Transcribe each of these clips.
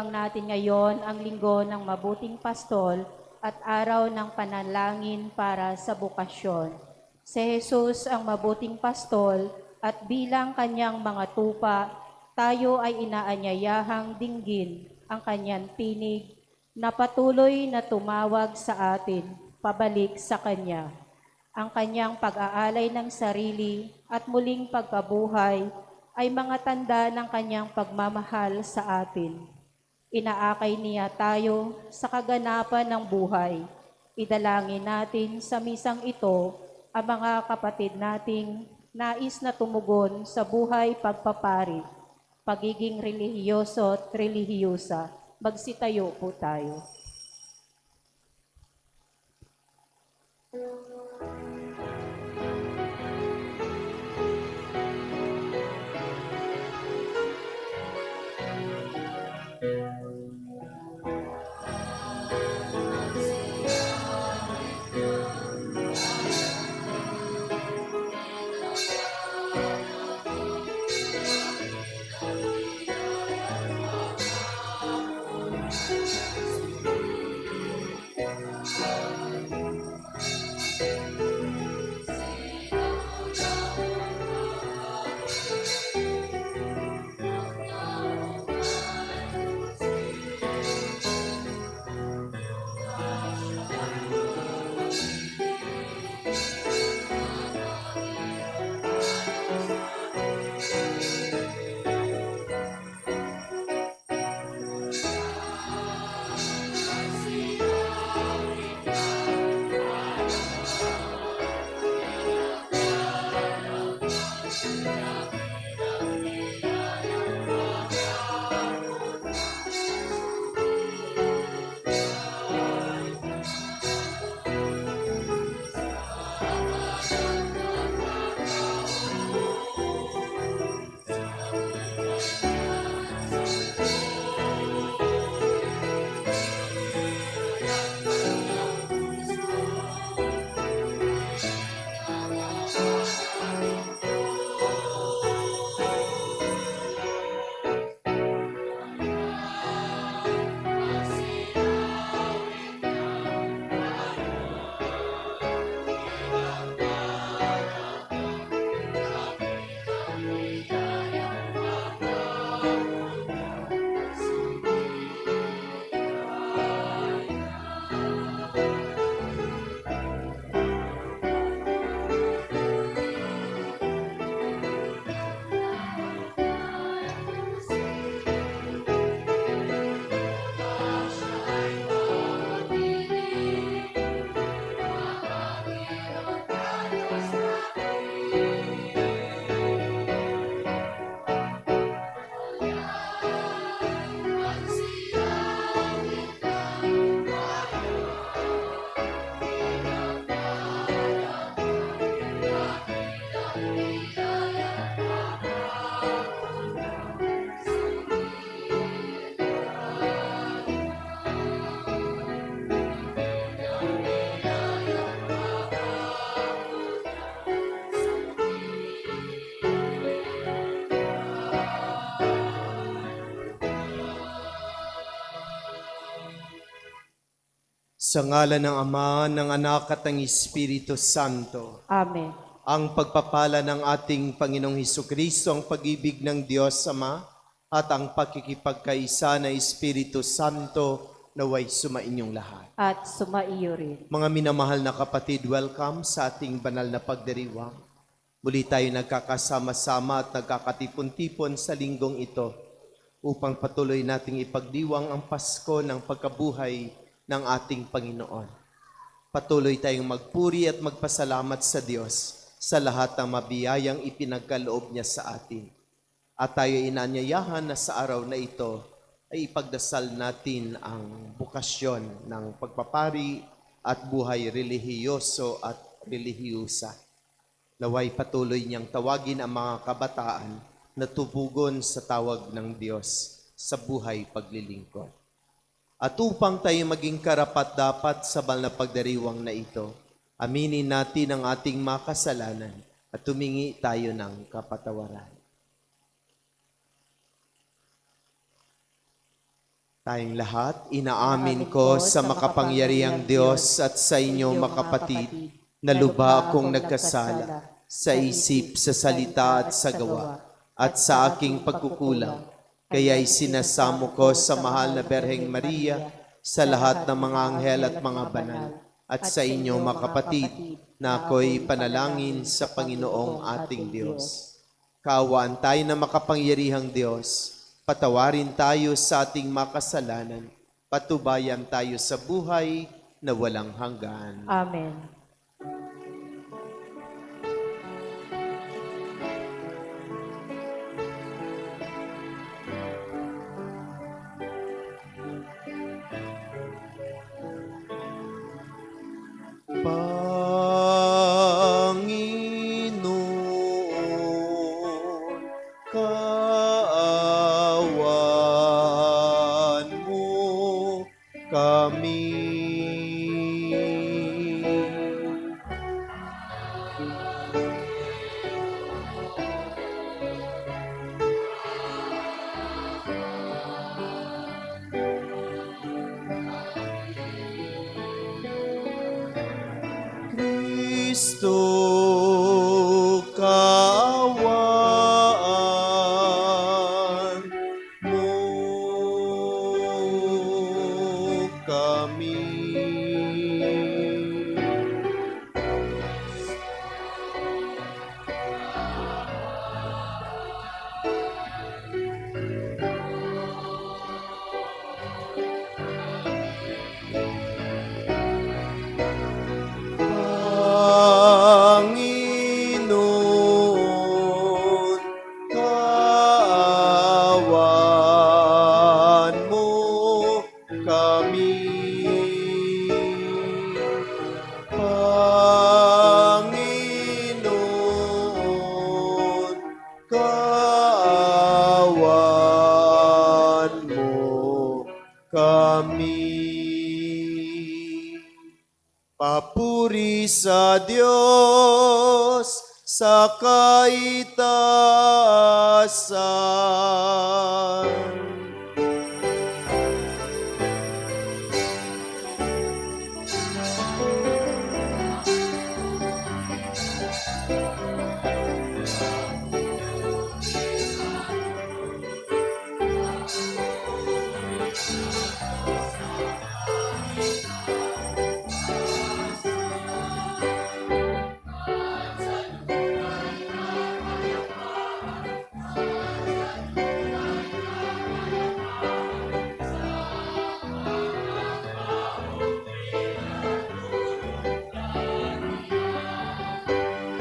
natin ngayon ang linggo ng mabuting pastol at araw ng panalangin para sa bukasyon. Si Jesus ang mabuting pastol at bilang kanyang mga tupa, tayo ay inaanyayahang dinggin ang kanyang tinig na patuloy na tumawag sa atin pabalik sa kanya. Ang kanyang pag-aalay ng sarili at muling pagkabuhay ay mga tanda ng kanyang pagmamahal sa atin. Inaakay niya tayo sa kaganapan ng buhay. Idalangin natin sa misang ito ang mga kapatid nating nais na tumugon sa buhay pagpapari, pagiging relihiyoso at relihiyosa. Magsitayo po tayo. Sa ngalan ng Ama, ng Anak at ng Espiritu Santo. Amen. Ang pagpapala ng ating Panginoong Hesukristo, ang pag-ibig ng Diyos Ama, at ang pakikipagkaisa ng Espiritu Santo naway sumainyong lahat. At sumaiyo rin. Mga minamahal na kapatid, welcome sa ating banal na pagdiriwang. Muli tayo nagkakasama-sama at nagkakatipon-tipon sa linggong ito upang patuloy nating ipagdiwang ang Pasko ng pagkabuhay ng ating Panginoon. Patuloy tayong magpuri at magpasalamat sa Diyos sa lahat ng mabiyayang ipinagkaloob niya sa atin. At tayo inanyayahan na sa araw na ito ay ipagdasal natin ang bukasyon ng pagpapari at buhay relihiyoso at relihiyosa. Naway patuloy niyang tawagin ang mga kabataan na tubugon sa tawag ng Diyos sa buhay paglilingkod. At upang tayo maging karapat-dapat sa banal na pagdiriwang na ito, aminin natin ang ating mga kasalanan at tumingi tayo ng kapatawaran. Tayong lahat, inaamin ko sa makapangyarihang Diyos at sa inyo makapatid, na lubha akong nagkasala sa isip, sa salita at sa gawa, at sa aking pagkukulang. Kaya'y sinasamo ko sa mahal na Berheng Maria, sa lahat ng mga anghel at mga banal, at sa inyo makapatid, na ako'y panalangin sa Panginoong ating Diyos. Kaawaan tayo na makapangyarihang Diyos, patawarin tayo sa ating makasalanan, patubayan tayo sa buhay na walang hanggan. Amen. Panginoon, kaawaan mo kami. Kristo, kaawaan mo kami. Panginoon, kaawaan mo kami. Panginoon, kaawaan mo kami. Papuri sa Diyos sa kaitaasan.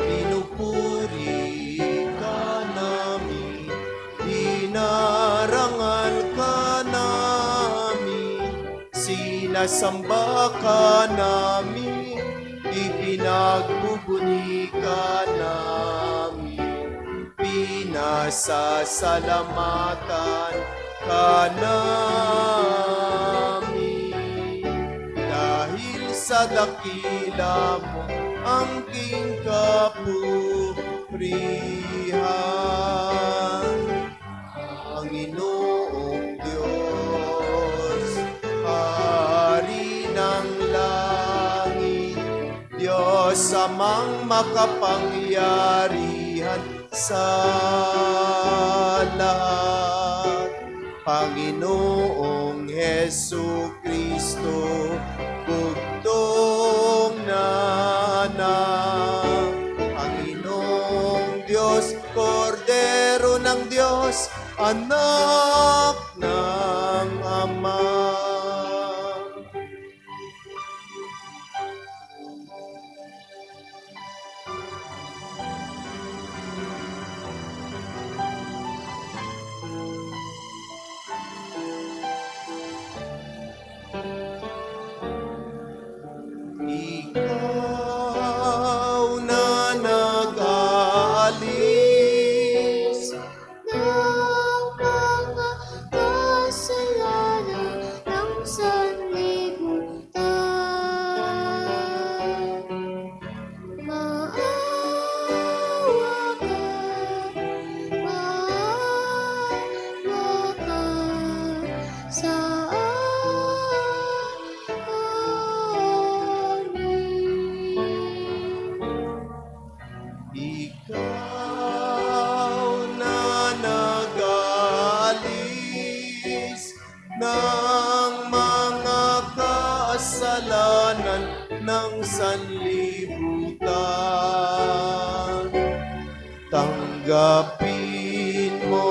Pinupuri ka namin, inarangal ka namin, sinasamba ka namin, ipinagbubuni ka namin, pinasasalamatan ka namin. Dahil sa dakila mo ang king kapurihan, Panginoong Diyos, Hari ng langit, Diyos amang makapangyarihan sa lahat, Panginoong Hesu Kristo, bugtong na Panginoong Diyos, Kordero ng Diyos, anak ng Ama. ng mga kasalanan ng sanlibutan. Tanggapin mo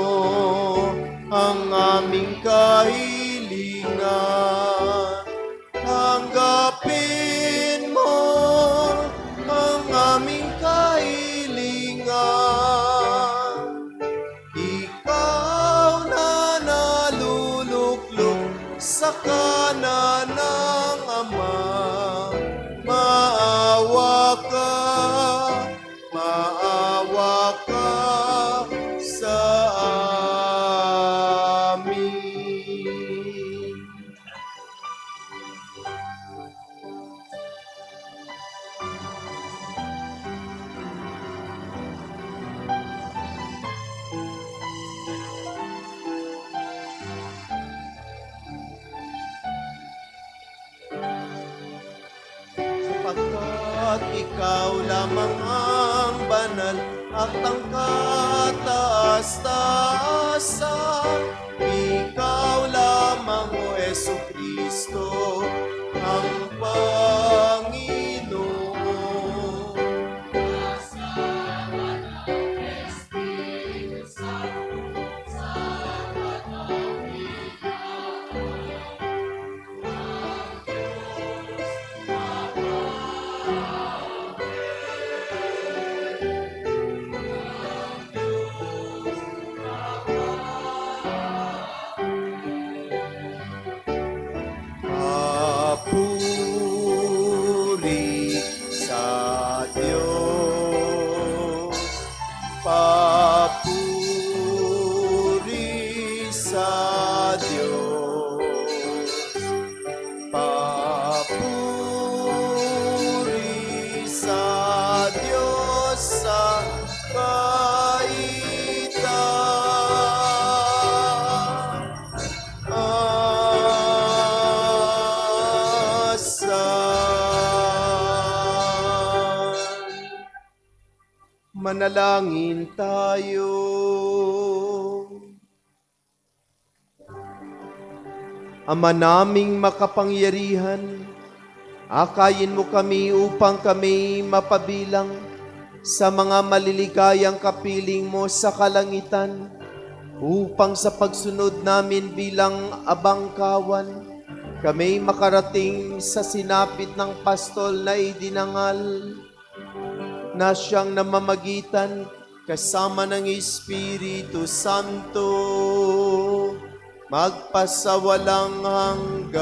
ang aming kahilingan. Tanggapin mo ang aming kahilingan. Ikaw na naluluklok sa kanan ng Ama, maawa ka sa amin. Sapagkat ikaw lamang ang banal at ang kataas-taasan. Ikaw lamang, O Jesucristo, ang Panginoon. Papuri sa Diyos. Papuri sa Diyos. Papuri sa Diyos sa kaitan. Manalangin tayo. Ama naming makapangyarihan, akayin mo kami upang kami mapabilang sa mga maliligayang kapiling mo sa kalangitan, upang sa pagsunod namin bilang abangkawan, kami makarating sa sinapit ng pastol na idinangal, na siyang namamagitan kasama ng Espiritu Santo, magpasawalang hanggan.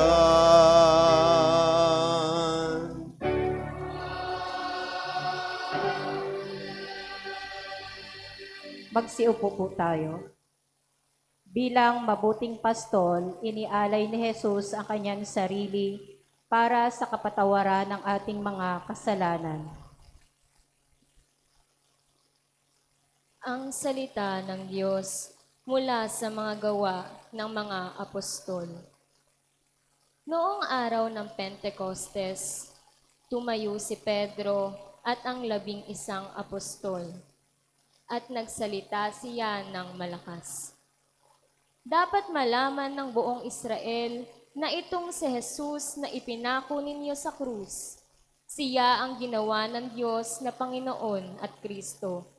Magsiupo po tayo. Bilang mabuting pastol, inialay ni Jesus ang kanyang sarili para sa kapatawaran ng ating mga kasalanan. Ang salita ng Diyos mula sa mga gawa ng mga apostol. Noong araw ng Pentecostes, tumayo si Pedro at ang 11 apostol, at nagsalita siya ng malakas. Dapat malaman ng buong Israel na itong si Jesus na ipinako ninyo sa krus, siya ang ginawa ng Diyos na Panginoon at Kristo.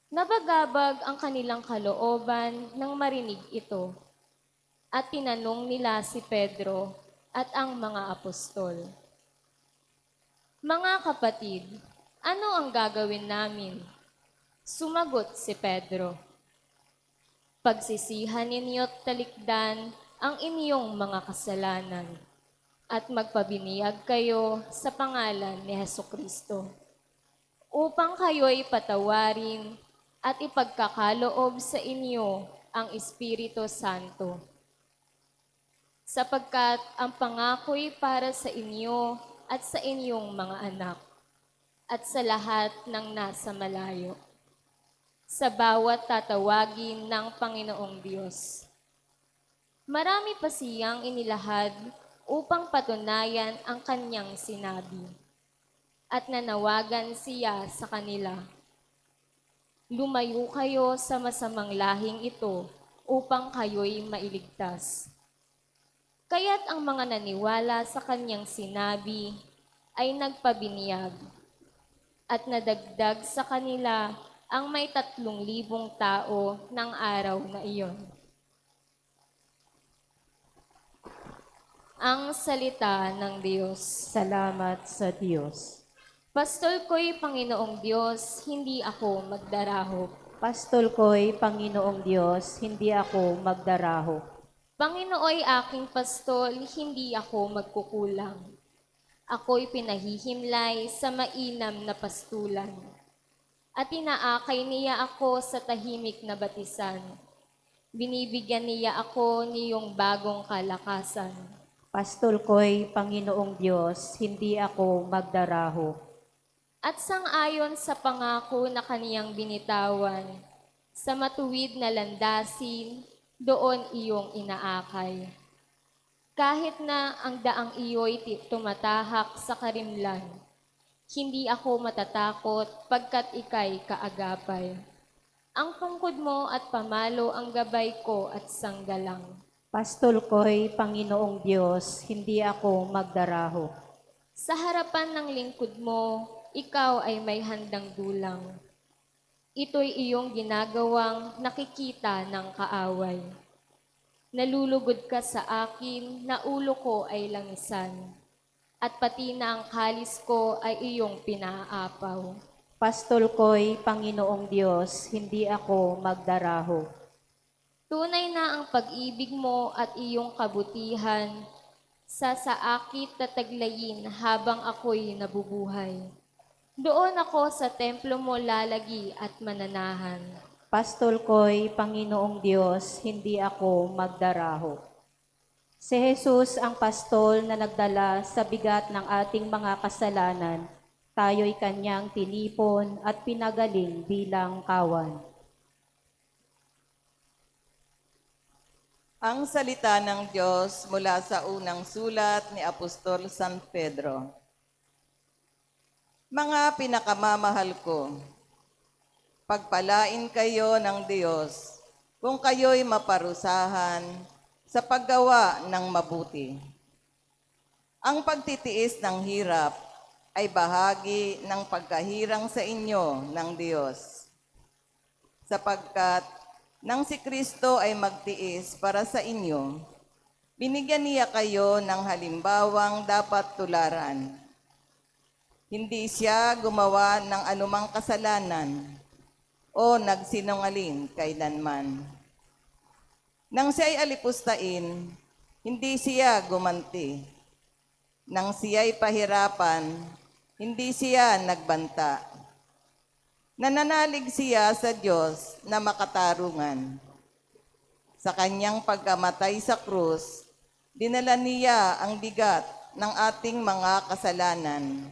Nabagabag ang kanilang kalooban nang marinig ito, at tinanong nila si Pedro at ang mga apostol, "Mga kapatid, ano ang gagawin namin?" Sumagot si Pedro, "Pagsisihan ninyo't talikdan ang inyong mga kasalanan, at magpabiniyag kayo sa pangalan ni Hesukristo, upang kayo'y patawarin at ipagkakaloob sa inyo ang Espiritu Santo. Sapagkat ang pangako'y para sa inyo at sa inyong mga anak, at sa lahat ng nasa malayo, sa bawat tatawagin ng Panginoong Diyos." Marami pa siyang inilahad upang patunayan ang kanyang sinabi, at nanawagan siya sa kanila, "Lumayo kayo sa masamang lahing ito upang kayo'y mailigtas. Kaya't ang mga naniwala sa kanyang sinabi ay nagpabiniyag at nadagdag sa kanila ang may 3,000 tao ng araw na iyon. Ang salita ng Diyos. Salamat sa Diyos. Pastol ko'y Panginoong Diyos, hindi ako magdarahop. Pastol ko'y Panginoong Diyos, hindi ako magdaraho. Panginooy aking pastol, hindi ako magkukulang. Ako'y pinahihimlay sa mainam na pastulan. At inaakay niya ako sa tahimik na batisan. Binibigyan niya ako niyong bagong kalakasan. Pastol ko'y Panginoong Diyos, hindi ako magdaraho. At sang-ayon sa pangako na kaniyang binitawan, sa matuwid na landasin, doon iyong inaakay. Kahit na ang daang iyo'y tumatahak sa karimlan, hindi ako matatakot pagkat ika'y kaagapay. Ang tungkod mo at pamalo ang gabay ko at sanggalang. Pastol ko'y Panginoong Diyos, hindi ako magdaraho. Sa harapan ng lingkod mo, ikaw ay may handang dulang. Ito'y iyong ginagawang nakikita ng kaaway. Nalulugod ka sa akin na ulo ko ay langisan, at pati na ang kalis ko ay iyong pinaapaw. Pastol ko'y Panginoong Diyos, hindi ako magdaraho. Tunay na ang pag-ibig mo at iyong kabutihan sa saakit na taglayin habang ako'y nabubuhay. Doon ako sa templo mo lalagi at mananahan. Pastol ko'y Panginoong Diyos, hindi ako magdaraho. Si Jesus ang pastol na nagdala sa bigat ng ating mga kasalanan. Tayo'y kanyang tinipon at pinagaling bilang kawan. Ang salita ng Diyos mula sa unang sulat ni Apostol San Pedro. Mga pinakamamahal ko, pagpalain kayo ng Diyos kung kayo'y maparusahan sa paggawa ng mabuti. Ang pagtitiis ng hirap ay bahagi ng pagkahirang sa inyo ng Diyos, sapagkat nang si Kristo ay magtiis para sa inyo, binigyan niya kayo ng halimbawang dapat tularan. Hindi siya gumawa ng anumang kasalanan o nagsinungaling kailanman. Nang siya'y alipustain, hindi siya gumanti. Nang siya'y pahirapan, hindi siya nagbanta. Nananalig siya sa Diyos na makatarungan. Sa kanyang pagkamatay sa krus, dinala niya ang bigat ng ating mga kasalanan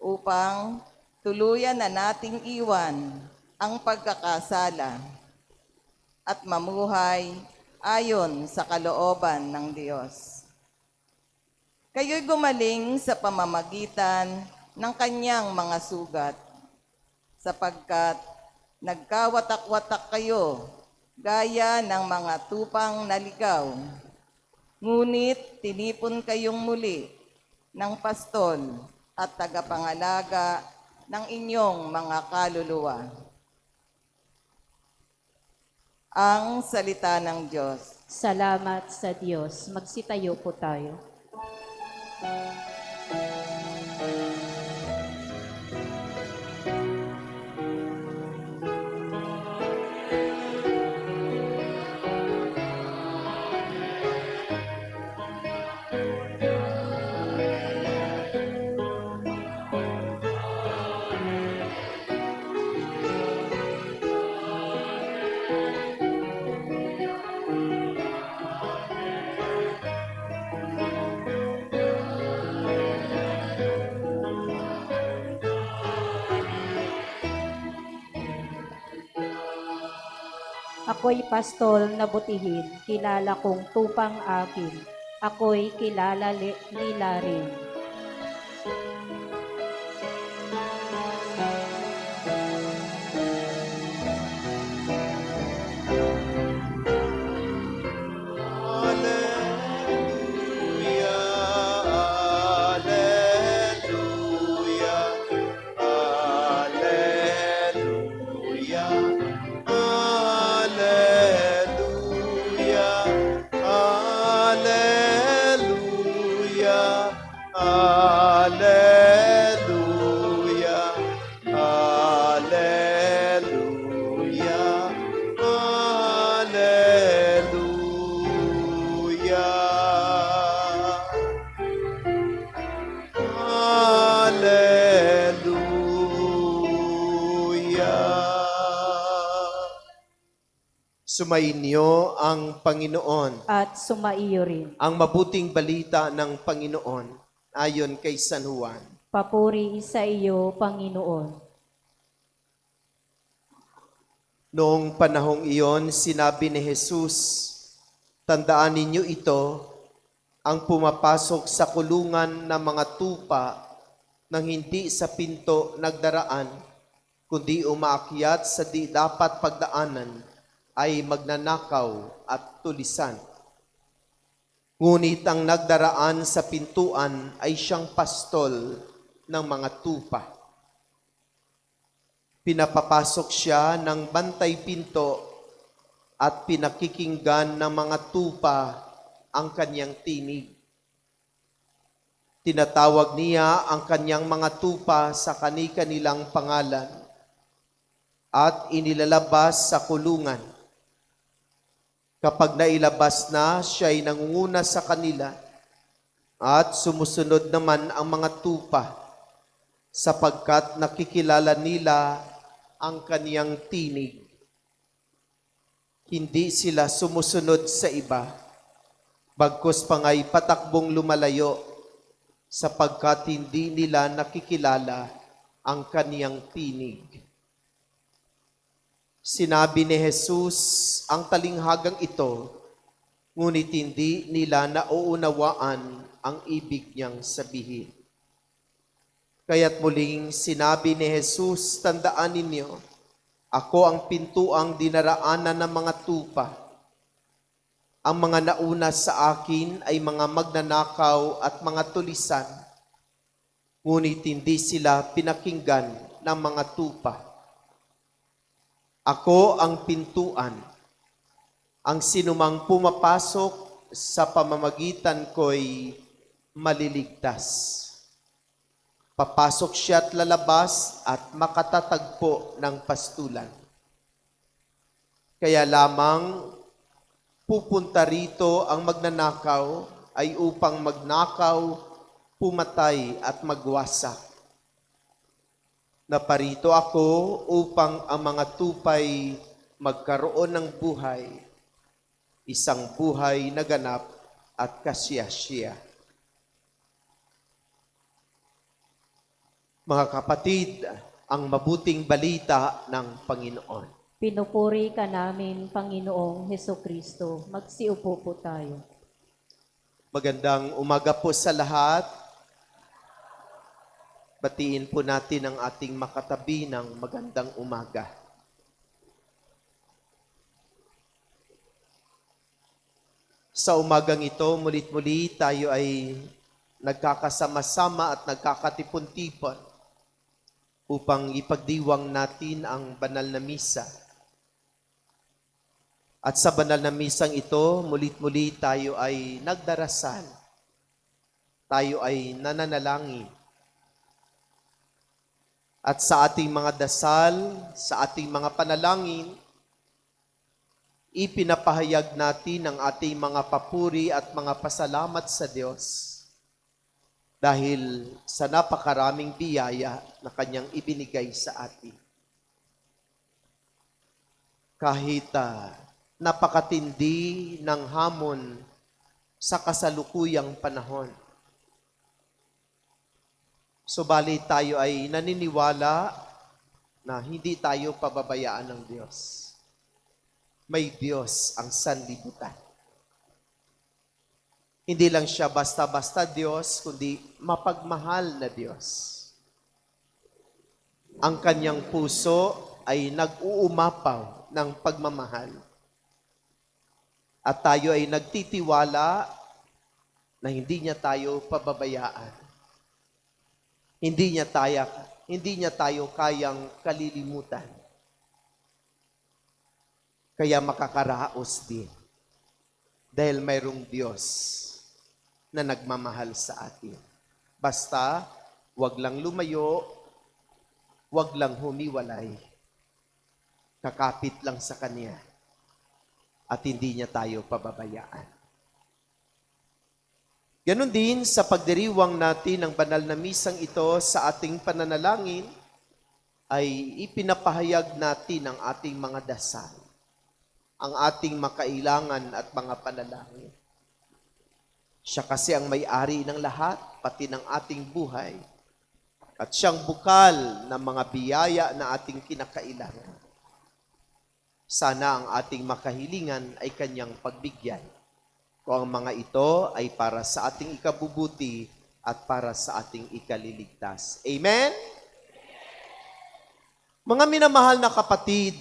upang tuluyan na nating iwan ang pagkakasala at mamuhay ayon sa kalooban ng Diyos. Kayo'y gumaling sa pamamagitan ng kanyang mga sugat, sapagkat nagkawatak-watak kayo gaya ng mga tupang naligaw, ngunit tinipon kayong muli ng pastol at tagapangalaga ng inyong mga kaluluwa. Ang salita ng Diyos. Salamat sa Diyos. Magsitayo po tayo. Ako'y pastol na butihin, kilala kong tupang akin. Ako'y kilala nila rin. Sumainyo ang Panginoon. at sumaiyo rin. Ang mabuting balita ng Panginoon ayon kay San Juan. Papuri sa iyo, Panginoon. Noong panahong iyon, sinabi ni Jesus, "Tandaan ninyo ito, ang pumapasok sa kulungan ng mga tupa nang hindi sa pinto nagdaraan, kundi umaakyat sa di dapat pagdaanan, ay magnanakaw at tulisan. Ngunit ang nagdaraan sa pintuan ay siyang pastol ng mga tupa. Pinapapasok siya ng bantay pinto at pinakikinggan ng mga tupa ang kanyang tinig. Tinatawag niya ang kanyang mga tupa sa kani-kanilang pangalan at inilalabas sa kulungan. Kapag nailabas na, siya'y nangunguna sa kanila at sumusunod naman ang mga tupa sapagkat nakikilala nila ang kaniyang tinig. Hindi sila sumusunod sa iba, bagkus pangay patakbong lumalayo sapagkat hindi nila nakikilala ang kaniyang tinig." Sinabi ni Jesus ang talinghagang ito, ngunit hindi nila nauunawaan ang ibig niyang sabihin. Kaya't muling sinabi ni Jesus, "Tandaan ninyo, ako ang pintuang dinaraanan ng mga tupa. Ang mga nauna sa akin ay mga magnanakaw at mga tulisan, ngunit hindi sila pinakinggan ng mga tupa. Ako ang pintuan. Ang sinumang pumapasok sa pamamagitan ko'y maliligtas. Papasok siya at lalabas at makatatagpo ng pastulan. Kaya lamang pupunta rito ang magnanakaw ay upang magnakaw, pumatay at magwasak. Naparito ako upang ang mga tupay magkaroon ng buhay, isang buhay na ganap at kasiyasiya." Mga kapatid, ang mabuting balita ng Panginoon. Pinupuri ka namin, Panginoong Hesukristo. Magsiupo po tayo. Magandang umaga po sa lahat. Batiin po natin ang ating makatabi ng magandang umaga. Sa umagang ito, mulit-muli tayo ay nagkakasama-sama at nagkakatipon-tipon upang ipagdiwang natin ang banal na misa. At sa banal na misang ito, mulit-muli tayo ay nagdarasal. Tayo ay nananalangin. At sa ating mga dasal, sa ating mga panalangin, ipinapahayag natin ang ating mga papuri at mga pasalamat sa Diyos dahil sa napakaraming biyaya na Kanyang ibinigay sa atin. Kahit napakatindi ng hamon sa kasalukuyang panahon, subalit tayo ay naniniwala na hindi tayo pababayaan ng Diyos. May Diyos ang sanlibutan. Hindi lang siya basta-basta Diyos, kundi mapagmahal na Diyos. Ang kanyang puso ay nag-uumapaw ng pagmamahal. At tayo ay nagtitiwala na hindi niya tayo pababayaan. Hindi niya tayo kayang kalilimutan. Kaya makakaraos din. Dahil mayroong Diyos na nagmamahal sa atin. Basta, wag lang lumayo, wag lang humiwalay. Kakapit lang sa Kanya. At hindi niya tayo pababayaan. Ganon din sa pagdiriwang natin ng banal na misang ito sa ating pananalangin, ay ipinapahayag natin ang ating mga dasal. ang ating makailangan at mga panalangin. Siya kasi ang may-ari ng lahat, pati ng ating buhay. At siyang bukal ng mga biyaya na ating kinakailangan. Sana ang ating makahilingan ay kanyang pagbigyan. Kung ang mga ito ay para sa ating ikabubuti at para sa ating ikaliligtas. Amen? Mga minamahal na kapatid,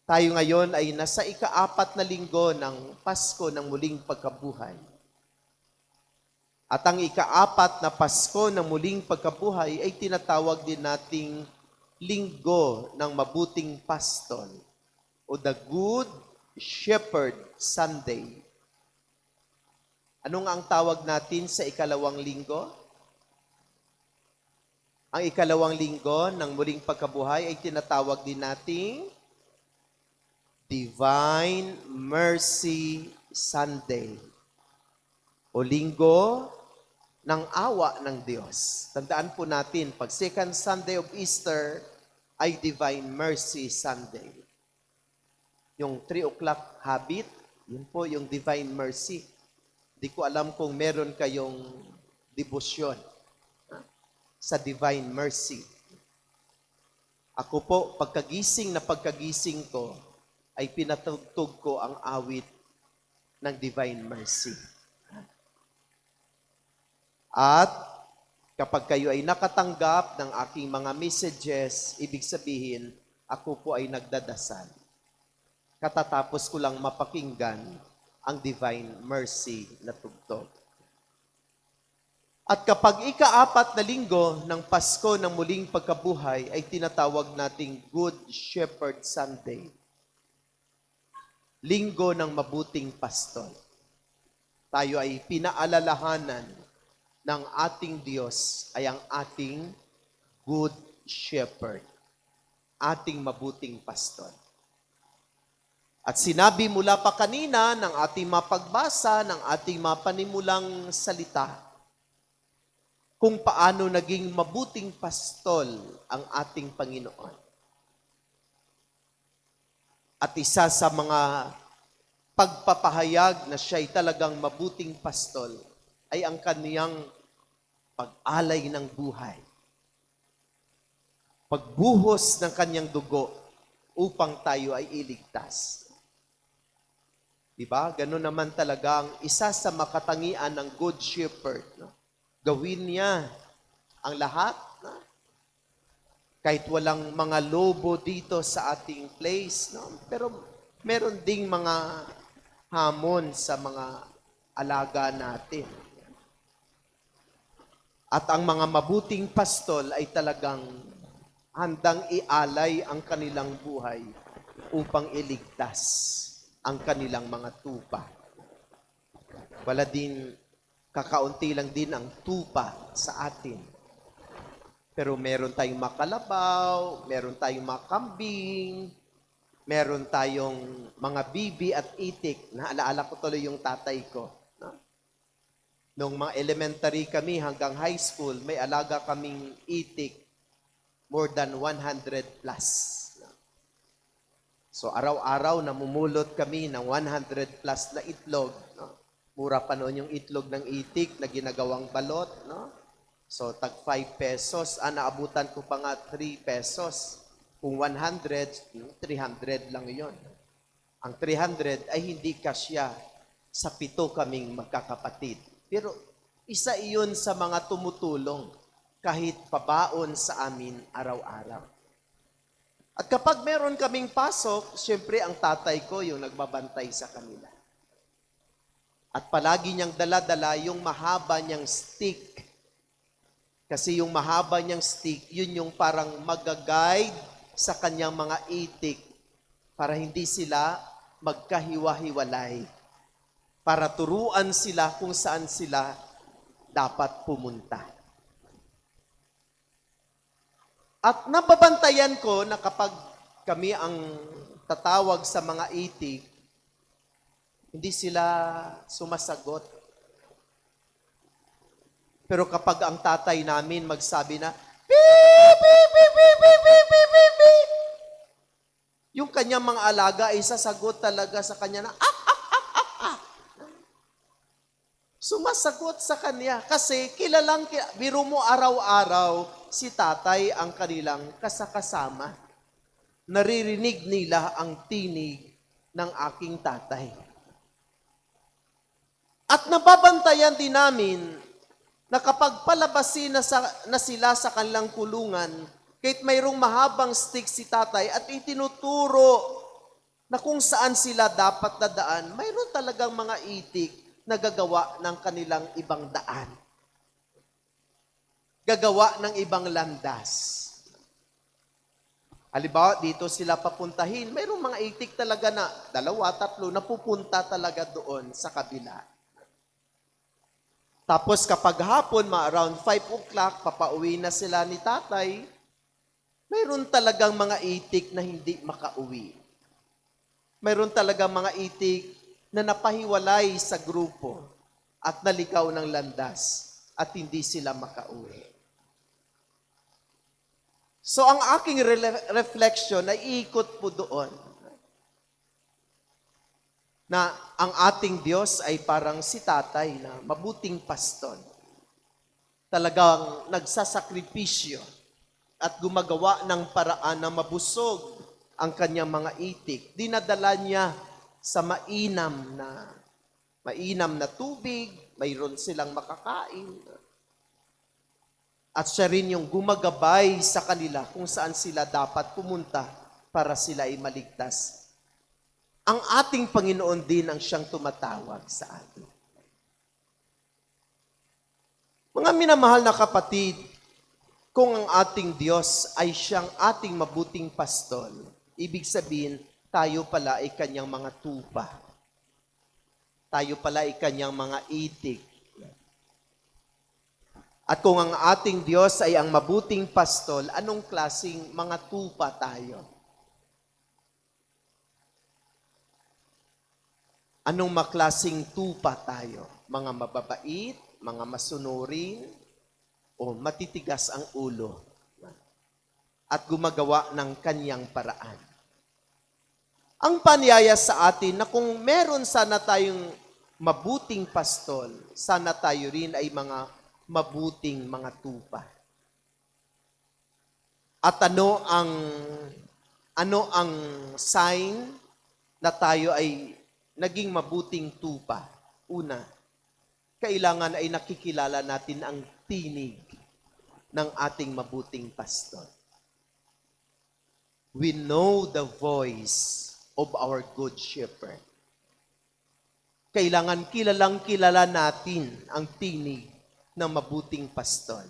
tayo ngayon ay nasa ika-4 na linggo ng Pasko ng muling pagkabuhay. At ang ika-4 na Pasko ng muling pagkabuhay ay tinatawag din nating Linggo ng Mabuting Pastol o the Good Shepherd Sunday. Anong ang tawag natin sa ikalawang linggo? Ang ikalawang linggo ng muling pagkabuhay ay tinatawag din nating Divine Mercy Sunday o Linggo ng Awa ng Diyos. Tandaan po natin, pag second Sunday of Easter ay Divine Mercy Sunday. Yung 3 o'clock habit, yun po yung Divine Mercy. Di ko alam kung meron kayong debosyon sa Divine Mercy. Ako po, pagkagising ko, ay pinatugtog ko ang awit ng Divine Mercy. At kapag kayo ay nakatanggap ng aking mga messages, ibig sabihin, ako po ay nagdadasal. Katatapos ko lang mapakinggan ang Divine Mercy na tugtog. At kapag ika-4 na linggo ng Pasko ng muling pagkabuhay ay tinatawag nating Good Shepherd Sunday. Linggo ng Mabuting Pastol. Tayo ay pinaalalahanan ng ating Diyos ay ang ating Good Shepherd, ating mabuting pastol. At sinabi mula pa kanina ng ating mapagbasa, ng ating mapanimulang salita, kung paano naging mabuting pastol ang ating Panginoon. At isa sa mga pagpapahayag na siya ay talagang mabuting pastol ay ang kaniyang pag-alay ng buhay. Pagbuhos ng kanyang dugo upang tayo ay iligtas. Diba? Ganun naman talaga ang isa sa makatangian ng Good Shepherd. No? Gawin niya ang lahat. No? Kahit walang mga lobo dito sa ating place. No? Pero meron ding mga hamon sa mga alaga natin. At ang mga mabuting pastol ay talagang handang ialay ang kanilang buhay upang iligtas ang kanilang mga tupa. Wala din, kakaunti lang din ang tupa sa atin. Pero meron tayong makalabaw, meron tayong makambing, meron tayong mga bibi at itik. Naalaala ko tuloy yung tatay ko. Nung mga elementary kami hanggang high school, may alaga kaming itik more than 100 plus. So araw-araw namumulot kami ng 100 plus na itlog. No? Mura pa noon yung itlog ng itik na ginagawang balot. No? So tag 5 pesos, naabutan ko pa nga 3 pesos. Kung 100, 300 lang yon. Ang 300 ay hindi kasya sa 7 kaming magkakapatid. Pero isa iyon sa mga tumutulong kahit pabaon sa amin araw-araw. At kapag meron kaming pasok, siyempre ang tatay ko yung nagbabantay sa kanila. At palagi niyang dala-dala yung mahaba niyang stick. Kasi yung mahaba niyang stick, yun yung parang mag-guide sa kanyang mga itik para hindi sila magkahiwa-hiwalay. Para turuan sila kung saan sila dapat pumunta. At nababantayan ko na kapag kami ang tatawag sa mga itik, hindi sila sumasagot. Pero kapag ang tatay namin magsabi na, beep, beep, beep, beep, beep, beep, beep, beep, beep, Yung kanyang mga alaga ay sasagot talaga sa kanya na, sumasagot sa kanya. Kasi biro mo araw-araw, si tatay ang kanilang kasakasama. Naririnig nila ang tinig ng aking tatay. At nababantayan din namin na kapag palabasin na sila sa kanilang kulungan, kahit mayroong mahabang stick si tatay at itinuturo na kung saan sila dapat dadaan, mayroon talagang mga itik na gagawa ng kanilang ibang daan. Gagawa ng ibang landas. Halimbawa, dito sila papuntahin, mayroong mga itik talaga na 2, 3 na pupunta talaga doon sa kabila. Tapos kapag hapon, around 5 o'clock, papauwi na sila ni tatay, mayroon talagang mga itik na hindi makauwi. Mayroon talagang mga itik na napahiwalay sa grupo at naligaw ng landas at hindi sila makauwi. So ang aking reflection ay iikot po doon na ang ating Diyos ay parang si tatay na mabuting pastor. Talagang nagsasakripisyo at gumagawa ng paraan na mabusog ang kanyang mga itik. Dinadala niya sa mainam na tubig, mayroon silang makakain. At siya rin yung gumagabay sa kanila kung saan sila dapat pumunta para sila ay maligtas. Ang ating Panginoon din ang siyang tumatawag sa atin. Mga minamahal na kapatid, kung ang ating Diyos ay siyang ating mabuting pastol, ibig sabihin, tayo pala ay kanyang mga tupa. Tayo pala ay kanyang mga itik. At kung ang ating Diyos ay ang mabuting pastol, anong klaseng mga tupa tayo? Anong maklasing tupa tayo? Mga mababait, mga masunurin, o matitigas ang ulo at gumagawa ng kanyang paraan. Ang panyaya sa atin na kung meron sana tayong mabuting pastol, sana tayo rin ay mga mabuting mga tupa. At ano ang sign na tayo ay naging mabuting tupa? Una, kailangan ay nakikilala natin ang tinig ng ating mabuting pastor. We know the voice of our good shepherd. Kailangan kilala natin ang tinig ng mabuting pastol.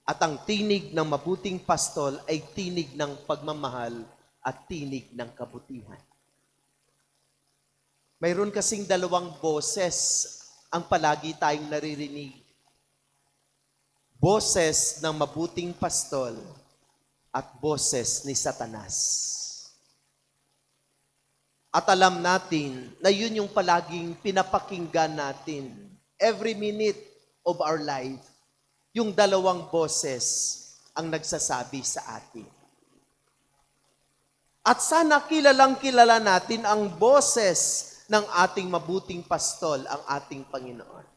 At ang tinig ng mabuting pastol ay tinig ng pagmamahal at tinig ng kabutihan. Mayroon kasing 2 boses ang palagi tayong naririnig. Boses ng mabuting pastol at boses ni Satanas. At alam natin na yun yung palaging pinapakinggan natin every minute of our life. Yung 2 boses ang nagsasabi sa atin. At sana kilala natin ang boses ng ating mabuting pastol, ang ating Panginoon.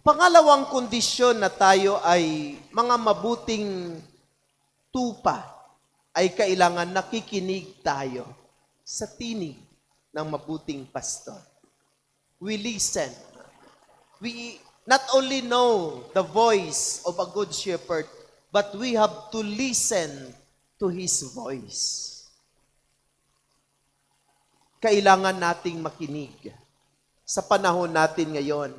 Pangalawang kondisyon na tayo ay mga mabuting tupa ay kailangan nakikinig tayo sa tinig ng mabuting pastor. We listen. We not only know the voice of a good shepherd, but we have to listen to his voice. Kailangan nating makinig. Sa panahon natin ngayon,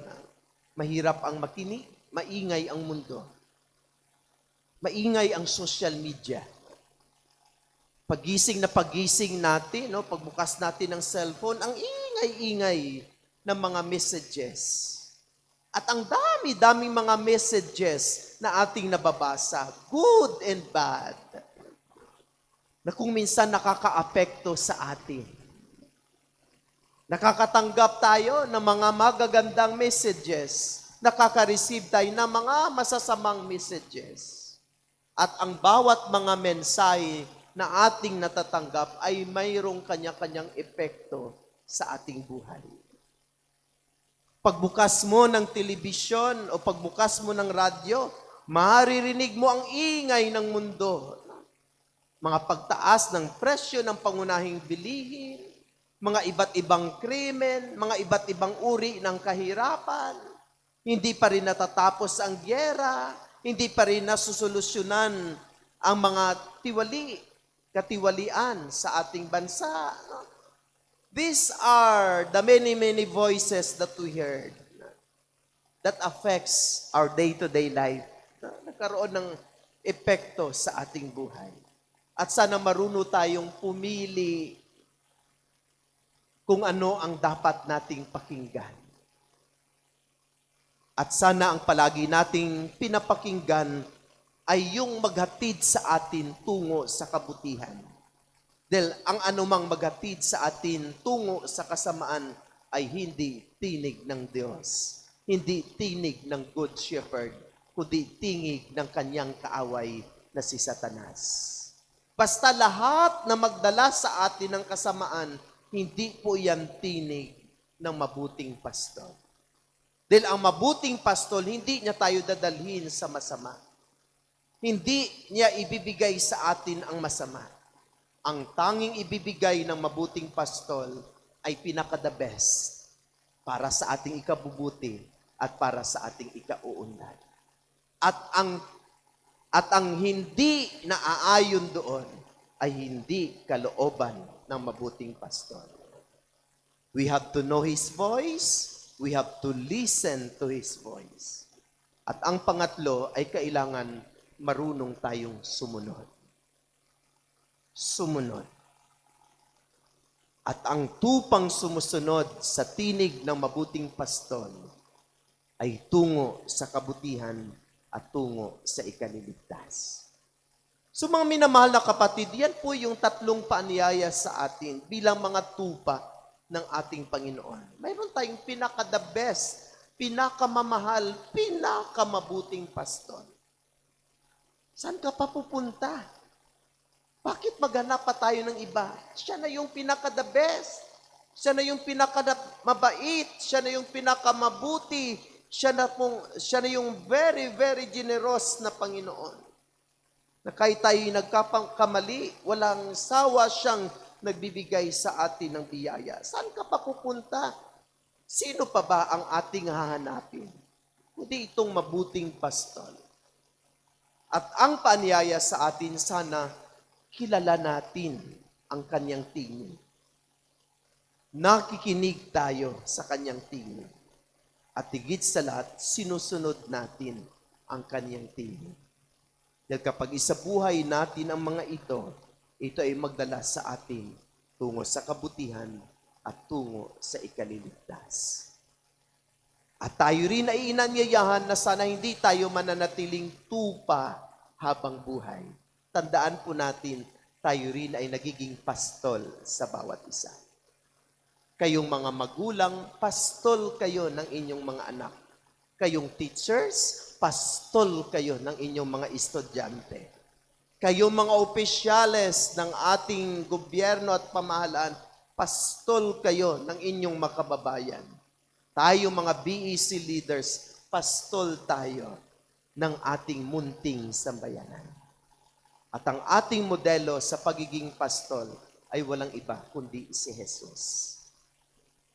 mahirap ang makinig, maingay ang mundo. Maingay ang social media. Pagising natin, pagbukas natin ng cellphone, ang ingay-ingay ng mga messages. At ang dami-daming mga messages na ating nababasa, good and bad, na kung minsan nakaka-apekto sa atin. Nakakatanggap tayo ng mga magagandang messages, nakaka-receive tayo ng mga masasamang messages. At ang bawat mga mensahe na ating natatanggap ay mayroong kanya-kanyang epekto sa ating buhay. Pagbukas mo ng telebisyon o pagbukas mo ng radyo, maririnig mo ang ingay ng mundo. Mga pagtaas ng presyo ng pangunahing bilihin, mga iba't ibang krimen, mga iba't ibang uri ng kahirapan. Hindi pa rin natatapos ang gyera, hindi pa rin nasusolusyonan ang mga katiwalian sa ating bansa. These are the many voices that we heard that affects our day-to-day life. Nagkaroon ng epekto sa ating buhay. At sana marunong tayong pumili kung ano ang dapat nating pakinggan. At sana ang palagi nating pinapakinggan ay yung maghatid sa atin tungo sa kabutihan. Dahil ang anumang maghatid sa atin tungo sa kasamaan ay hindi tinig ng Diyos. Hindi tinig ng Good Shepherd, kundi tinig ng kanyang kaaway na si Satanas. Basta lahat na magdala sa atin ng kasamaan, hindi po yan tinig ng mabuting pastol. Dahil ang mabuting pastol, hindi niya tayo dadalhin sa masama. Hindi niya ibibigay sa atin ang masama. Ang tanging ibibigay ng mabuting pastol ay pinaka-the best para sa ating ikabubuti at para sa ating ikauunlad. At ang hindi naaayon doon ay hindi kalooban ng mabuting pastol. We have to know His voice. We have to listen to His voice. At ang pangatlo ay kailangan marunong tayong sumunod. Sumunod. At ang tupang sumusunod sa tinig ng mabuting pastol ay tungo sa kabutihan at tungo sa ikaliligtas. So mga minamahal na kapatid, yan po yung tatlong paanyaya sa atin bilang mga tupa ng ating Panginoon. Mayroon tayong pinaka-the best, pinakamamahal, pinakamabuting pastol. Saan ka pa pupunta? Bakit maghanap pa tayo ng iba? Siya na yung pinaka-the best. Siya na yung pinaka-mabait. Siya na yung pinaka-mabuti. Siya na yung very generous na Panginoon. Na kahit tayo'y nagkakamali, walang sawa siyang nagbibigay sa atin ng biyaya. Saan ka pa pupunta? Sino pa ba ang ating hahanapin? Kundi itong mabuting pastol. At ang paanyaya sa atin, sana kilala natin ang kanyang tingin. Nakikinig tayo sa kanyang tingin. At higit sa lahat, sinusunod natin ang kanyang tingin. Dahil kapag isabuhay natin ang mga ito ay magdala sa atin tungo sa kabutihan at tungo sa ikaliligtas. At tayo rin ay inanyayahan na sana hindi tayo mananatiling tupa habang buhay. Tandaan po natin, tayo rin ay nagiging pastol sa bawat isa. Kayong mga magulang, pastol kayo ng inyong mga anak. Kayong teachers, pastol kayo ng inyong mga estudyante. Kayong mga opisyales ng ating gobyerno at pamahalaan, pastol kayo ng inyong makababayan. Tayo mga BEC leaders, pastol tayo ng ating munting sambayanan. At ang ating modelo sa pagiging pastol ay walang iba kundi si Jesus.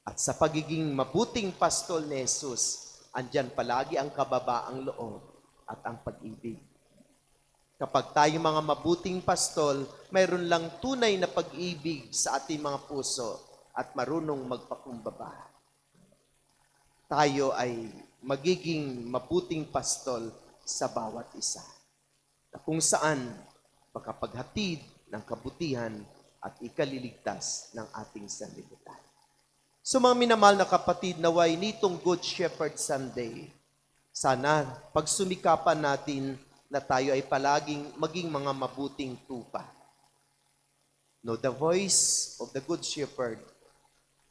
At sa pagiging mabuting pastol ni Jesus, andyan palagi ang kababaang loob at ang pag-ibig. Kapag tayo mga mabuting pastol, mayroon lang tunay na pag-ibig sa ating mga puso at marunong magpakumbaba. Tayo ay magiging mabuting pastol sa bawat isa. Na kung saan makapaghatid ng kabutihan at ikaliligtas ng ating sanlibutan. So mga minamahal na kapatid, naway nitong Good Shepherd Sunday, sana pagsumikapan natin na tayo ay palaging maging mga mabuting tupa. Know the voice of the Good Shepherd,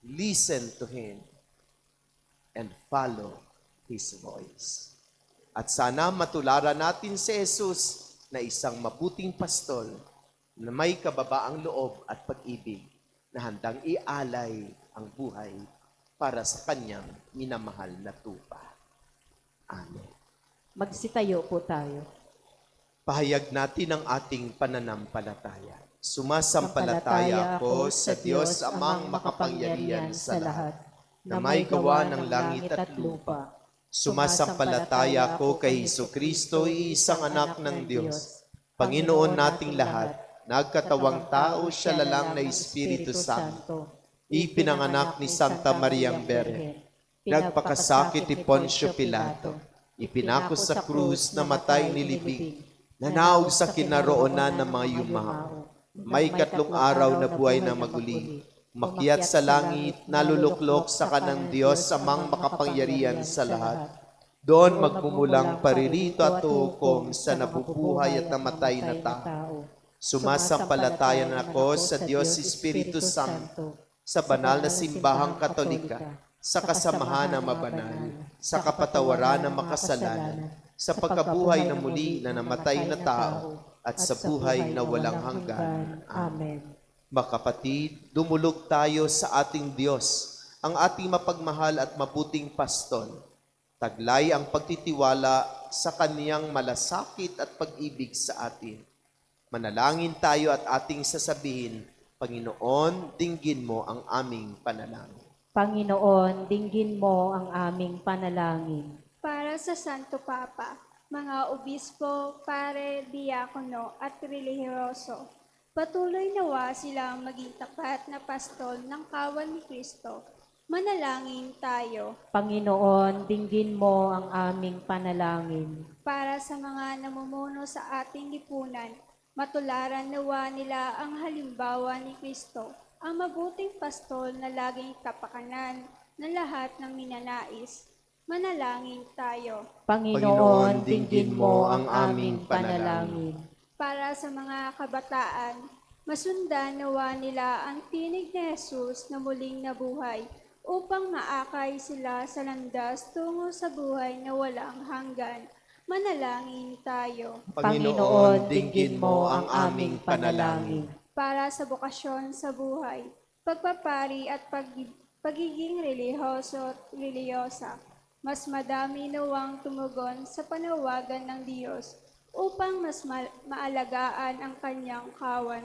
listen to Him, and follow His voice. At sana matularan natin si Jesus na isang mabuting pastol na may kababaang loob at pag-ibig na handang ialay ang buhay para sa kanyang minamahal na tupa. Amen. Magsitayo po tayo. Pahayag natin ang ating pananampalataya. Sumasampalataya ako sa Diyos amang makapangyarihan sa lahat, na may gawa ng langit at lupa. Sumasampalataya ako kay Hesukristo, isang anak ng Diyos, Panginoon nating lahat, nagkatawang tao, siya lalang na Espiritu Santo, ipinanganak ni Santa Mariang Berhe, nagpakasakit ni Poncio Pilato, ipinako sa krus, namatay, nilibing, nanaog sa kinaroonan ng mga yumao, may katlong araw na buhay na maguli, umakyat sa langit, naluluklok sa kanang Diyos amang makapangyarihan sa lahat. Doon magmumulang paririto at hukom sa nabubuhay at namatay na tao. Sumasampalataya ako sa Diyos Espiritu Santo, sa banal na simbahang katolika, sa kasamahan ng mabanal, sa kapatawaran ng makasalanan, sa pagkabuhay na muli na namatay na tao, at sa buhay na walang hanggan. Amen. Mga kapatid, dumulog tayo sa ating Diyos, ang ating mapagmahal at mabuting pastol. Taglay ang pagtitiwala sa kaniyang malasakit at pag-ibig sa atin. Manalangin tayo at ating sasabihin, Panginoon, dinggin mo ang aming panalangin. Panginoon, dinggin mo ang aming panalangin. Para sa Santo Papa, mga obispo, pare, diakono at relihiyoso, patuloy nawa silang maging tapat na pastol ng kawan ni Kristo. Manalangin tayo. Panginoon, dinggin mo ang aming panalangin. Para sa mga namumuno sa ating lipunan, matularan nawa nila ang halimbawa ni Kristo, ang mabuting pastol na laging kapakanan ng lahat ng minanais. Manalangin tayo. Panginoon, dinggin mo ang aming panalangin. Para sa mga kabataan, masundan nawa nila ang tinig ni Jesus na muling nabuhay upang maakay sila sa landas tungo sa buhay na walang hanggan. Manalangin tayo. Panginoon, dinggin mo ang aming panalangin. Para sa bokasyon sa buhay, pagpapari at pagiging relihiyoso at relihiyosa, mas madami nawang tumugon sa panawagan ng Diyos upang mas maalagaan ang kanyang kawan.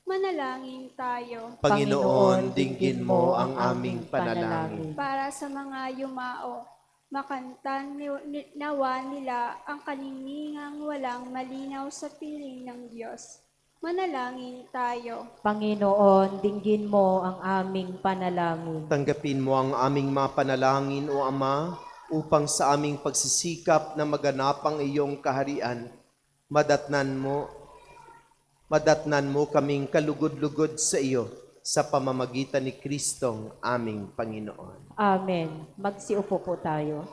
Manalangin tayo. Panginoon, dinggin mo ang aming panalangin. Para sa mga yumao, makantan nawa nila ang kaniningang walang malinaw sa piling ng Diyos. Manalangin tayo. Panginoon, dinggin mo ang aming panalangin. Tanggapin mo ang aming mga panalangin, O Ama, upang sa aming pagsisikap na maganap ang iyong kaharian, madatnan mo kaming kalugod-lugod sa iyo sa pamamagitan ni Kristong aming Panginoon. Amen. Magsiupo po tayo.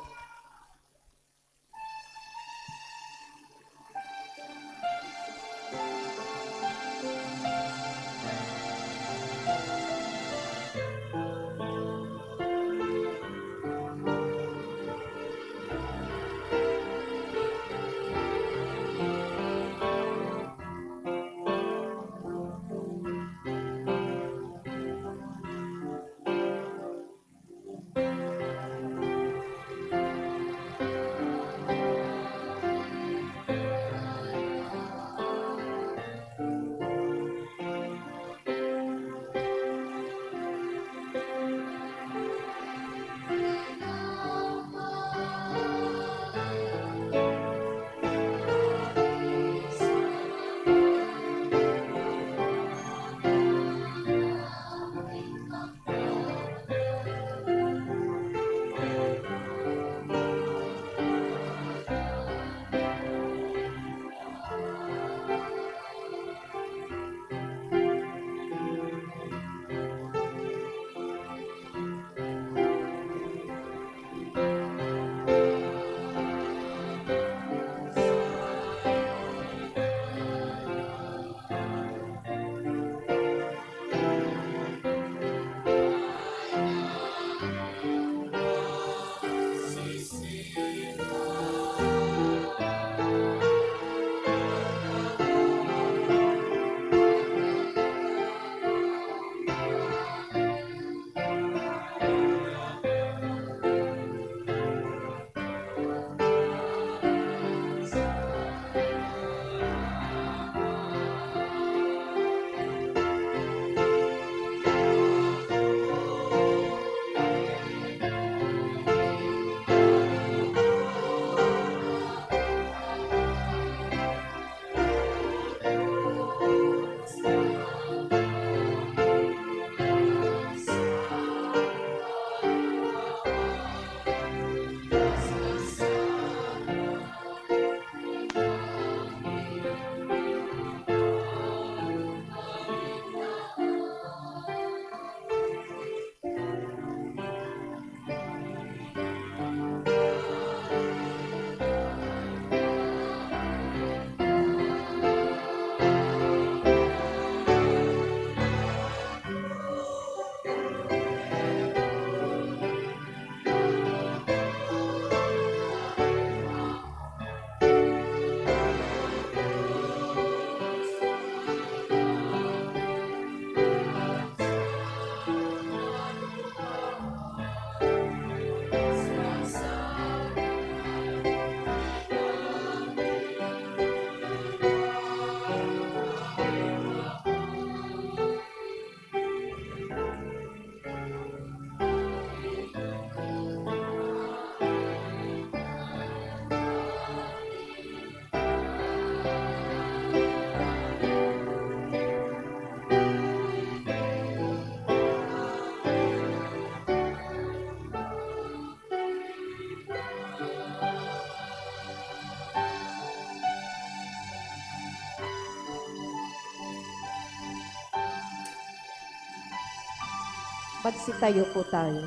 Magsitayo po tayo.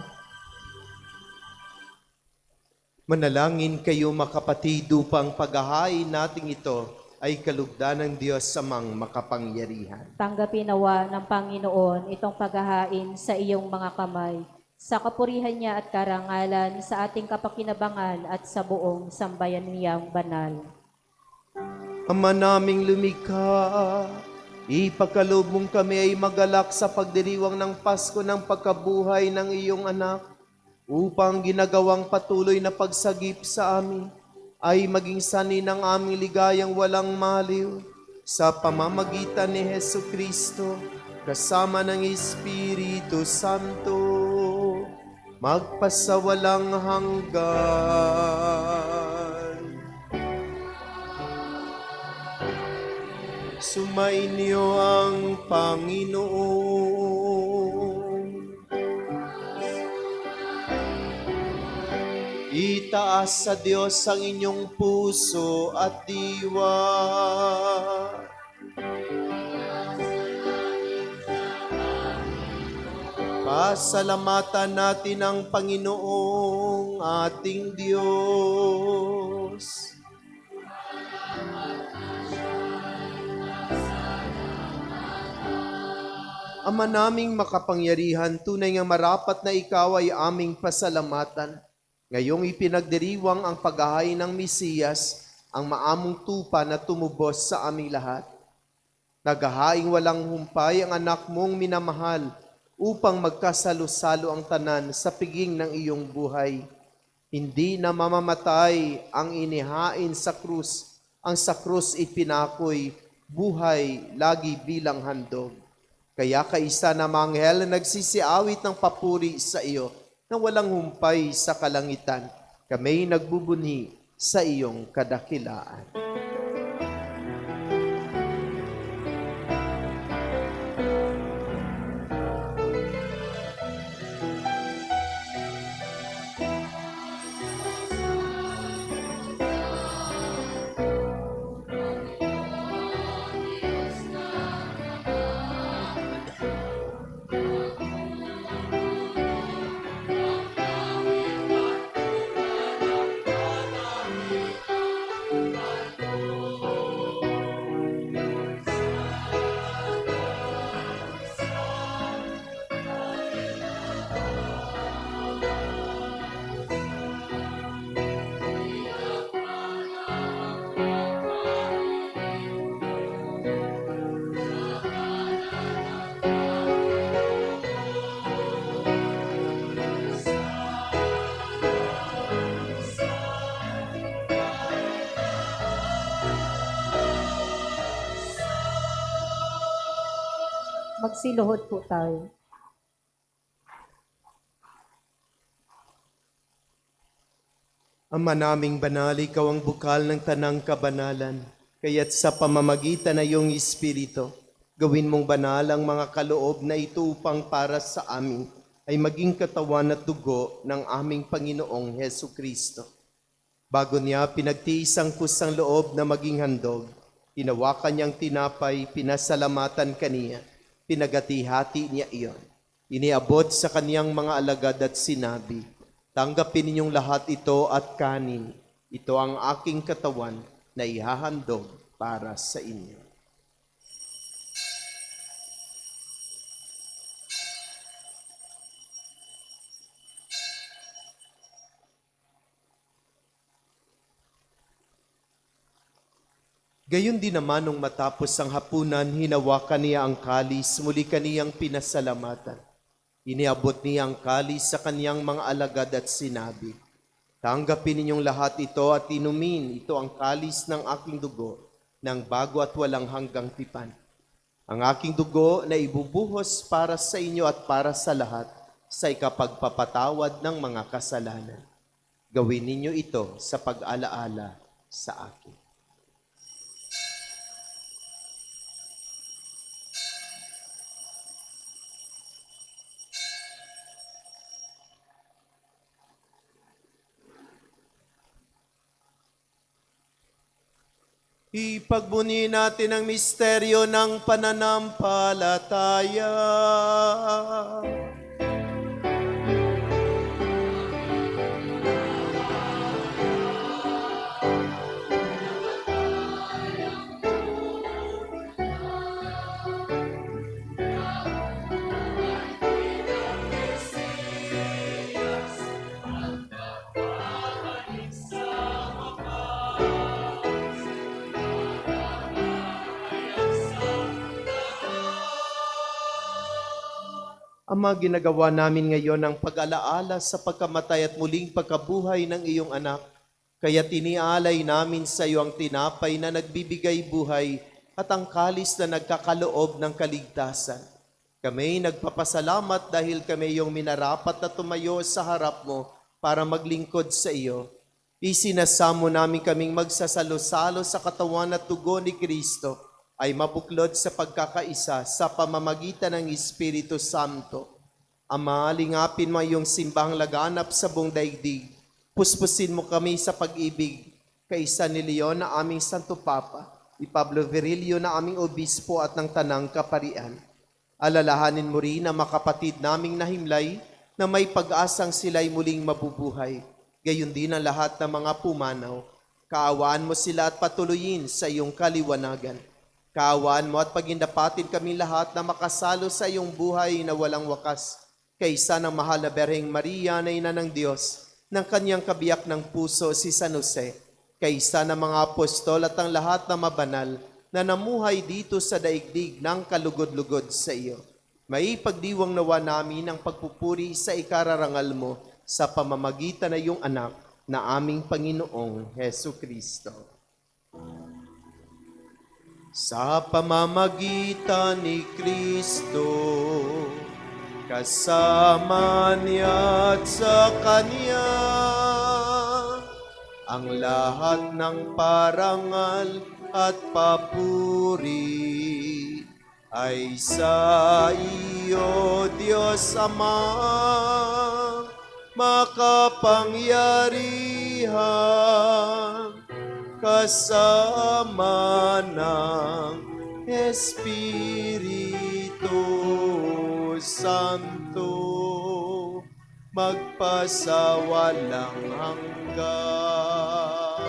Manalangin kayo makapatid upang paghahain nating ito ay kalugdan ng Diyos samang makapangyarihan. Tanggapin nawa ng Panginoon itong paghahain sa iyong mga kamay, sa kapurihan niya at karangalan, sa ating kapakinabangan at sa buong sambayan niyang banal. Ama naming lumikha, ipagkaloob mong kami ay magalak sa pagdiriwang ng Pasko ng pagkabuhay ng iyong anak, upang ginagawang patuloy na pagsagip sa amin ay maging sanhi ng aming ligayang walang maliw sa pamamagitan ni Hesu Kristo kasama ng Espiritu Santo magpasawalang hanggan. Sumainyo ang Panginoon. Itaas sa Diyos ang inyong puso at diwa. Pasalamatan natin ang Panginoong ating Diyos. Ama naming makapangyarihan, tunay nga marapat na ikaw ay aming pasalamatan. Ngayong ipinagdiriwang ang paghahain ng Mesiyas, ang maamong tupa na tumubos sa aming lahat. Naghahaing walang humpay ang anak mong minamahal upang magkasalo-salo ang tanan sa piging ng iyong buhay. Hindi na mamamatay ang inihain sa krus, ang sa krus ipinakoy, buhay lagi bilang handog. Kaya kaisa na manghel na nagsisiawit ng papuri sa iyo na walang humpay sa kalangitan, kami nagbubunyi sa iyong kadakilaan. Magsiluhod po tayo. Ama naming banal, ikaw ang bukal ng tanang kabanalan. Kaya't sa pamamagitan na iyong Espiritu, gawin mong banal ang mga kaloob na ito upang para sa amin ay maging katawan at dugo ng aming Panginoong Hesu Kristo. Bago niya pinagtiis ang kusang loob na maging handog, hinawakan niyang tinapay, pinasalamatan kaniya, pinagati-hati niya iyon. Iniabot sa kaniyang mga alagad at sinabi, tanggapin ninyong lahat ito at kanin. Ito ang aking katawan na ihahandog para sa inyo. Gayon din naman nung matapos ang hapunan, hinawakan niya ang kalis, muli kaniyang pinasalamatan. Iniabot niya ang kalis sa kaniyang mga alagad at sinabi, tanggapin ninyong lahat ito at inumin, ito ang kalis ng aking dugo, ng bago at walang hanggang tipan. Ang aking dugo na ibubuhos para sa inyo at para sa lahat, sa ikapagpapatawad ng mga kasalanan. Gawin ninyo ito sa pag-alaala sa akin. Ipagbuni natin ang misteryo ng pananampalataya. Ama, ginagawa namin ngayon ang pag-alaala sa pagkamatay at muling pagkabuhay ng iyong anak. Kaya tinialay namin sa iyo ang tinapay na nagbibigay buhay at ang kalis na nagkakaloob ng kaligtasan. Kami nagpapasalamat dahil kami iyong minarapat na tumayo sa harap mo para maglingkod sa iyo. Isinasamo namin kaming magsasalo-salo sa katawan at tugon ni Kristo ay mabuklod sa pagkakaisa sa pamamagitan ng Espiritu Santo. Ama, lingapin mo iyong simbahang laganap sa buong daigdig. Puspusin mo kami sa pag-ibig kaisa ni Leon na aming Santo Papa, ni Pablo Virilio na aming Obispo at ng Tanang Kaparian. Alalahanin mo rin ang makapatid naming nahimlay na may pag-asang sila'y muling mabubuhay. Gayon din ang lahat ng mga pumanaw. Kaawaan mo sila at patuloyin sa iyong kaliwanagan. Kaawaan mo at pagindapatin kami lahat na makasalo sa iyong buhay na walang wakas. Kaysa ng mahal na Berheng Maria na ina ng Diyos, ng kanyang kabiyak ng puso si San Jose, kaysa ng mga apostol at ang lahat na mabanal na namuhay dito sa daigdig ng kalugod-lugod sa iyo. May pagdiwang nawa namin ang pagpupuri sa ikararangal mo sa pamamagitan ng iyong anak na aming Panginoong Heso Kristo. Sa pamamagitan ni Kristo, kasama niya at sa Kanya, ang lahat ng parangal at papuri ay sa iyo, Diyos Ama, makapangyarihan, kasama ng Espiritu Santo, magpasawalang hanggan.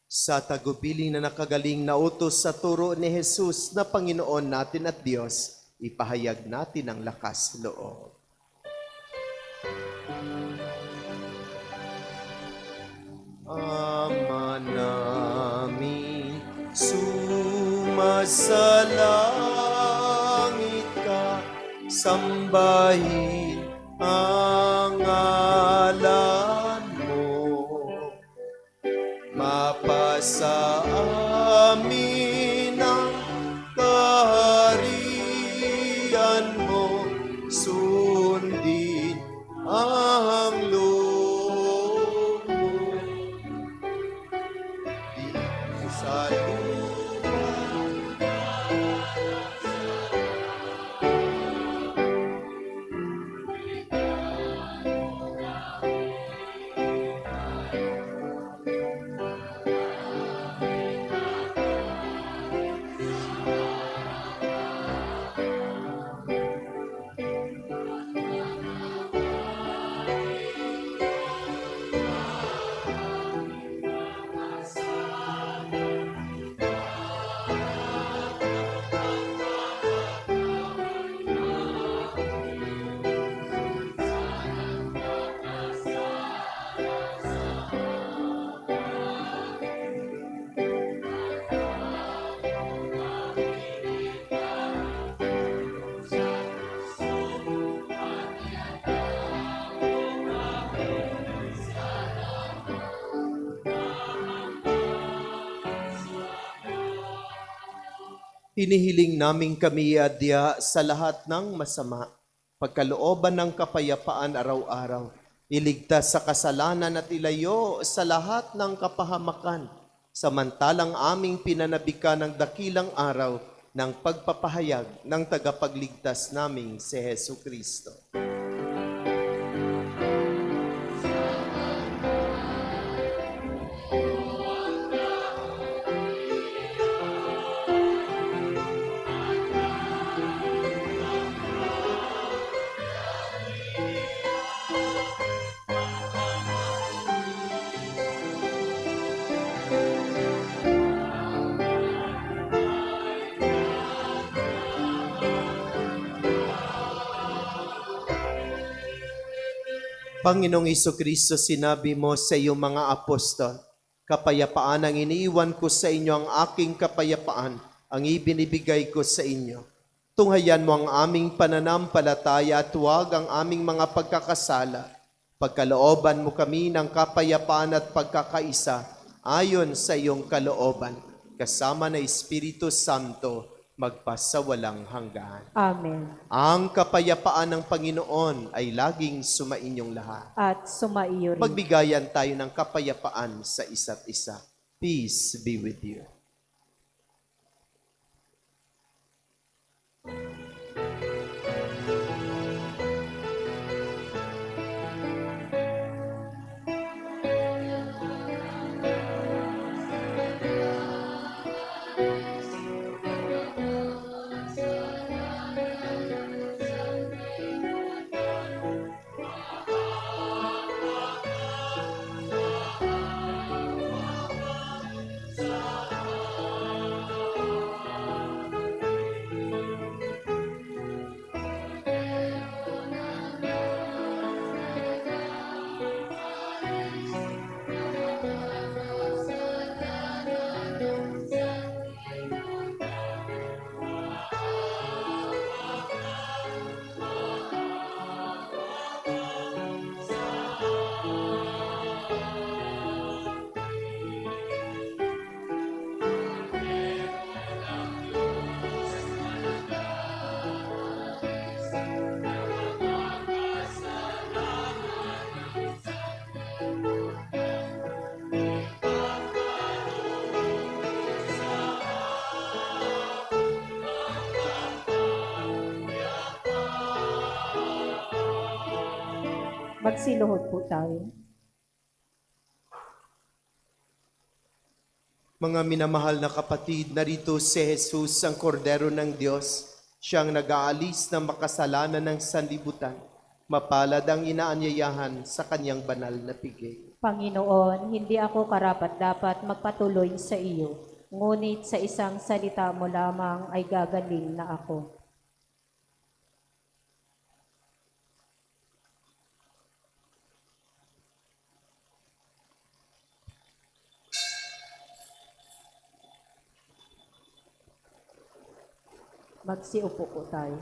Sa tagupiling na nakagaling na utos sa turo ni Jesus na Panginoon natin at Diyos, ipahayag natin ang lakas loob. Ama namin, sumasalangit ka, sambahin ang ngalan mo. Mapasa amin ang kaharian mo, sundin ang loob mo. Dito sa lupa, hinihiling namin kami adya sa lahat ng masama, pagkalooban ng kapayapaan araw-araw, iligtas sa kasalanan at ilayo sa lahat ng kapahamakan, samantalang aming pinanabikan ng dakilang araw ng pagpapahayag ng tagapagligtas naming si Hesu Kristo. Panginoong Kristo, sinabi mo sa iyong mga apostol, kapayapaan ang iniiwan ko sa inyo, ang aking kapayapaan ang ibinibigay ko sa inyo. Tunghayan mo ang aming pananampalataya at huwag ang aming mga pagkakasala. Pagkalooban mo kami ng kapayapaan at pagkakaisa ayon sa iyong kalooban, kasama na Espiritu Santo, magpasawalang hanggan. Amen. Ang kapayapaan ng Panginoon ay laging sumainyong lahat. At sumaiyo rin. Magbigayan tayo ng kapayapaan sa isa't isa. Peace be with you. Magsiluhod po tayo. Mga minamahal na kapatid, narito si Jesus, ang kordero ng Diyos, siyang nag-aalis ng makasalanan ng sanlibutan. Mapalad ang inaanyayahan sa kanyang banal na piging. Panginoon, hindi ako karapat-dapat magpatuloy sa iyo, ngunit sa isang salita mo lamang ay gagaling na ako. Magsiupo po tayo.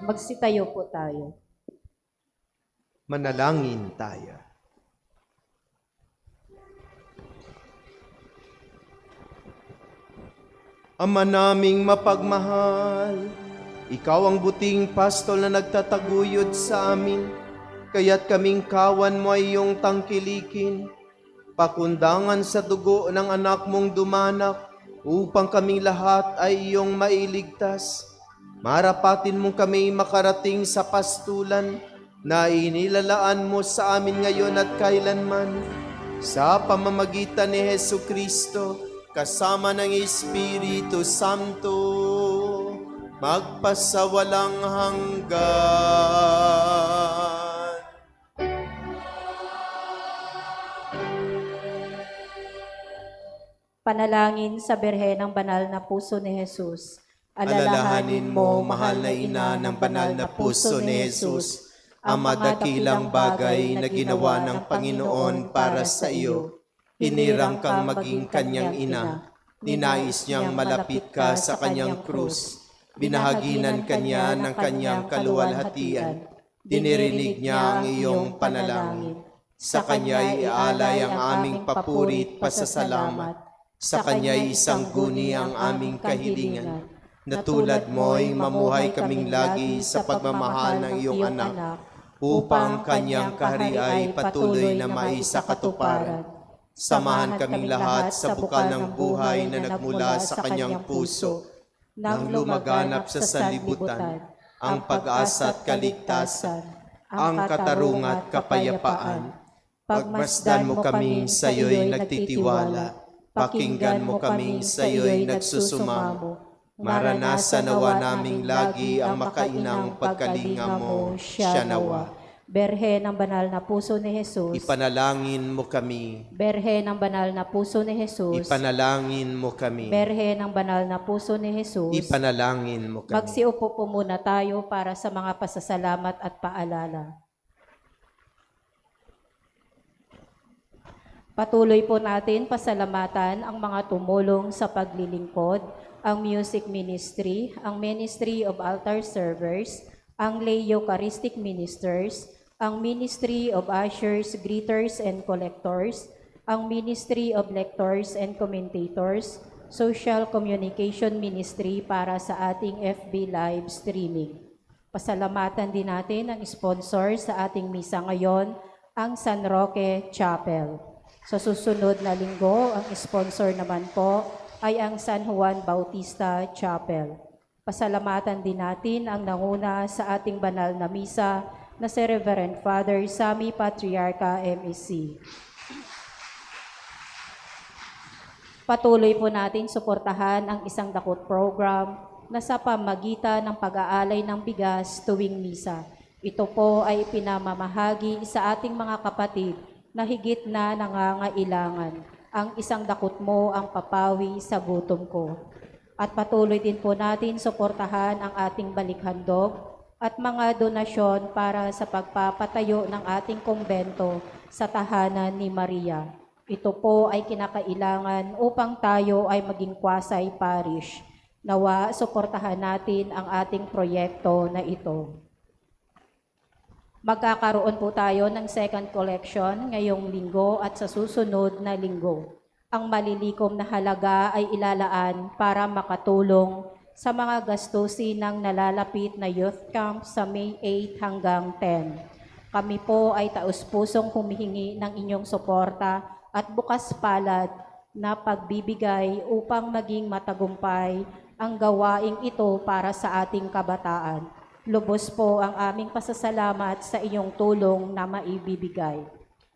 Magsitayo po tayo. Manalangin tayo. Ama naming mapagmahal, ikaw ang buting pastol na nagtataguyod sa amin, kaya't kaming kawan mo ay iyong tangkilikin, pakundangan sa dugo ng anak mong dumanak, upang kaming lahat ay iyong mailigtas. Marapatin mong kami makarating sa pastulan na inilalaan mo sa amin ngayon at kailanman, sa pamamagitan ni Hesu Kristo, kasama ng Espiritu Santo, magpasawalang hanggan. Panalangin sa Birhen ng Banal na Puso ni Jesus. Alalahanin mo, mahal na ina ng banal na puso ni Jesus, ang madakilang bagay na ginawa ng Panginoon para sa iyo. Hinirang kang maging kanyang ina. Ninais niyang malapit ka sa kanyang krus. Binahaginan kanya ng kanyang kaluwalhatian. Dinirinig niya ang iyong panalangin. Sa kanya'y ialay ang aming papuri at pasasalamat. Sa kanya'y isang guni ang aming kahilingan. Na tulad mo'y mamuhay kaming lagi sa pagmamahal ng iyong anak, upang kanyang kahari ay patuloy na maisakatuparan. Samahan kaming lahat sa bukal ng buhay na nagmula sa kanyang puso, nang lumaganap sa sanlibutan, ang pag-asa at kaligtasan, ang katarungan at kapayapaan. Pagmasdan mo kaming sa iyo'y nagtitiwala, pakinggan mo kaming sa iyo'y nagsusumamo. Maranasan nawa naming lagi ang makainang pagkalinga mo, siya nawa. Berhe ng Banal na Puso ni Jesus. Ipanalangin mo kami. Berhe ng Banal na Puso ni Jesus. Ipanalangin mo kami. Berhe ng Banal na Puso ni Jesus. Ipanalangin mo kami. Magsiupo po muna tayo para sa mga pasasalamat at paalala. Patuloy po natin pasalamatan ang mga tumulong sa paglilingkod, ang music ministry, ang Ministry of Altar Servers, ang lay Eucharistic Ministers, ang Ministry of Ushers, Greeters, and Collectors, ang Ministry of Lectors and Commentators, Social Communication Ministry para sa ating FB live streaming. Pasalamatan din natin ang sponsor sa ating misa ngayon, ang San Roque Chapel. Sa susunod na linggo, ang sponsor naman po ay ang San Juan Bautista Chapel. Pasalamatan din natin ang nanguna sa ating banal na misa na si Reverend Father Sammy Patriarca MEC. Patuloy po natin suportahan ang isang dakot program na sa pamagitan ng pag-aalay ng bigas tuwing misa. Ito po ay pinamamahagi sa ating mga kapatid na higit na nangangailangan. Ang isang dakot mo ang papawi sa gutom ko. At patuloy din po natin suportahan ang ating balikhandog at mga donasyon para sa pagpapatayo ng ating kumbento sa tahanan ni Maria. Ito po ay kinakailangan upang tayo ay maging Kwasay Parish. Nawa, suportahan natin ang ating proyekto na ito. Magkakaroon po tayo ng second collection ngayong linggo at sa susunod na linggo. Ang malilikom na halaga ay ilalaan para makatulong sa mga gastusin ng nalalapit na youth camp sa May 8 hanggang 10. Kami po ay taus-pusong humihingi ng inyong suporta at bukas palad na pagbibigay upang maging matagumpay ang gawaing ito para sa ating kabataan. Lubos po ang aming pasasalamat sa inyong tulong na maibibigay.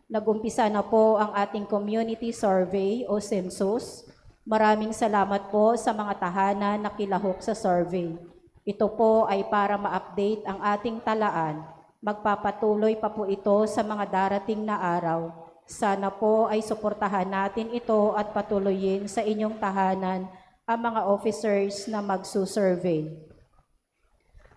Nagumpisa na po ang ating community survey o census. Maraming salamat po sa mga tahanan na kilahok sa survey. Ito po ay para ma-update ang ating talaan. Magpapatuloy pa po ito sa mga darating na araw. Sana po ay suportahan natin ito at patuloyin sa inyong tahanan ang mga officers na magsusurvey.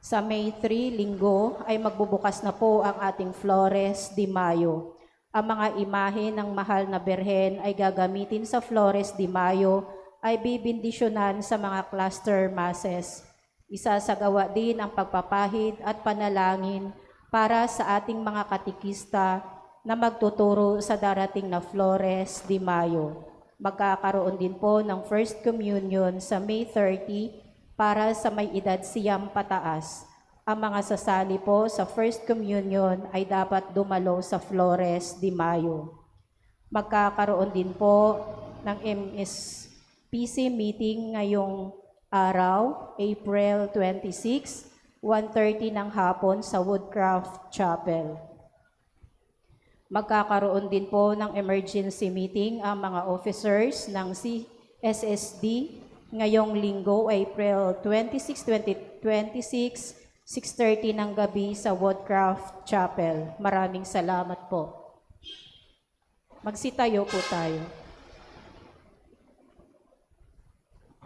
Sa May 3, linggo, ay magbubukas na po ang ating Flores de Mayo. Ang mga imahe ng mahal na Birhen ay gagamitin sa Flores de Mayo ay bibindisyonan sa mga cluster masses. Isasagawa din ang pagpapahid at panalangin para sa ating mga katikista na magtuturo sa darating na Flores de Mayo. Magkakaroon din po ng First Communion sa May 30 para sa may edad siyam pataas. Ang mga sasali po sa First Communion ay dapat dumalo sa Flores de Mayo. Magkakaroon din po ng MSPC meeting ngayong araw, April 26, 1:30 ng hapon sa Woodcraft Chapel. Magkakaroon din po ng emergency meeting ang mga officers ng CSSD ngayong linggo, April 26, 2026, 6:30 ng gabi sa Woodcraft Chapel. Maraming salamat po. Magsitayo po tayo.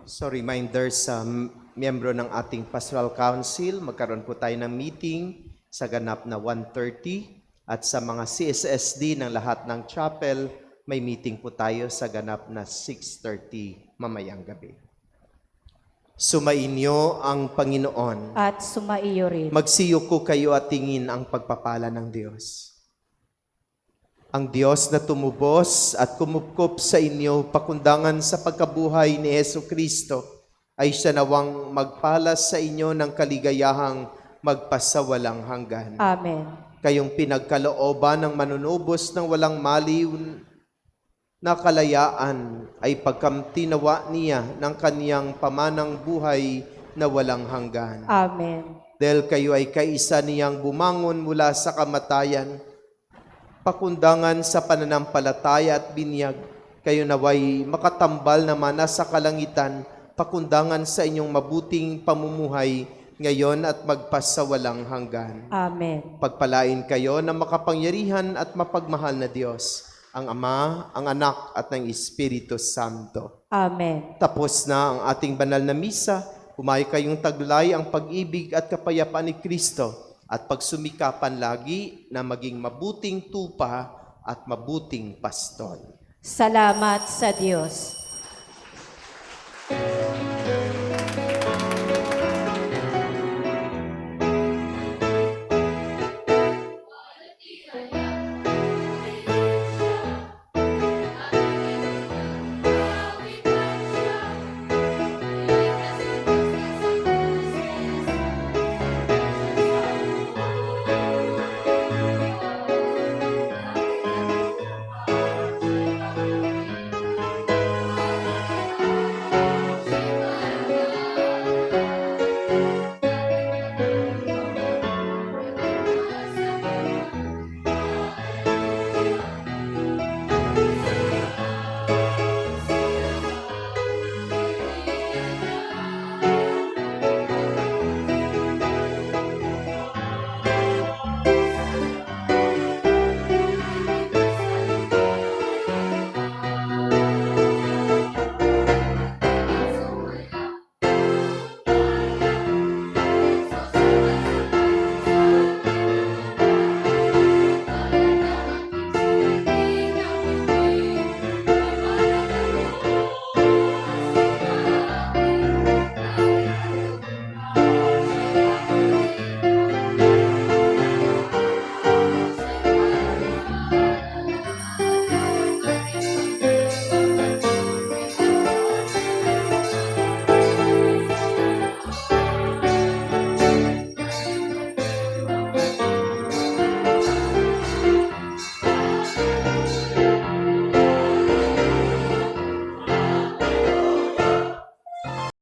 So reminder sa miyembro ng ating Pastoral Council, magkaroon po tayo ng meeting sa ganap na 1:30 at sa mga CSSD ng lahat ng chapel, may meeting po tayo sa ganap na 6:30 mamayang gabi. Sumainyo ang Panginoon. At sumaiyo rin. Magsiyuko kayo at tingin ang pagpapala ng Diyos. Ang Diyos na tumubos at kumupkop sa inyo pakundangan sa pagkabuhay ni Jesucristo ay siya nawang magpalas sa inyo ng kaligayahang magpasawalang hanggan. Amen. Kayong pinagkalooban ng manunubos ng walang maliw na kalayaan ay pagkamtinawa niya ng kaniyang pamanang buhay na walang hanggan. Amen. Dahil kayo ay kaisa niyang bumangon mula sa kamatayan, pakundangan sa pananampalataya at binyag, kayo naway makatambal naman sa kalangitan, pakundangan sa inyong mabuting pamumuhay ngayon at magpasawalang hanggan. Amen. Pagpalain kayo ng makapangyarihan at mapagmahal na Diyos, ang Ama, ang Anak at ng Espiritu Santo. Amen. Tapos na ang ating banal na misa, humayo kayong taglay ang pag-ibig at kapayapaan ni Kristo at pagsumikapan lagi na maging mabuting tupa at mabuting pastol. Salamat sa Diyos.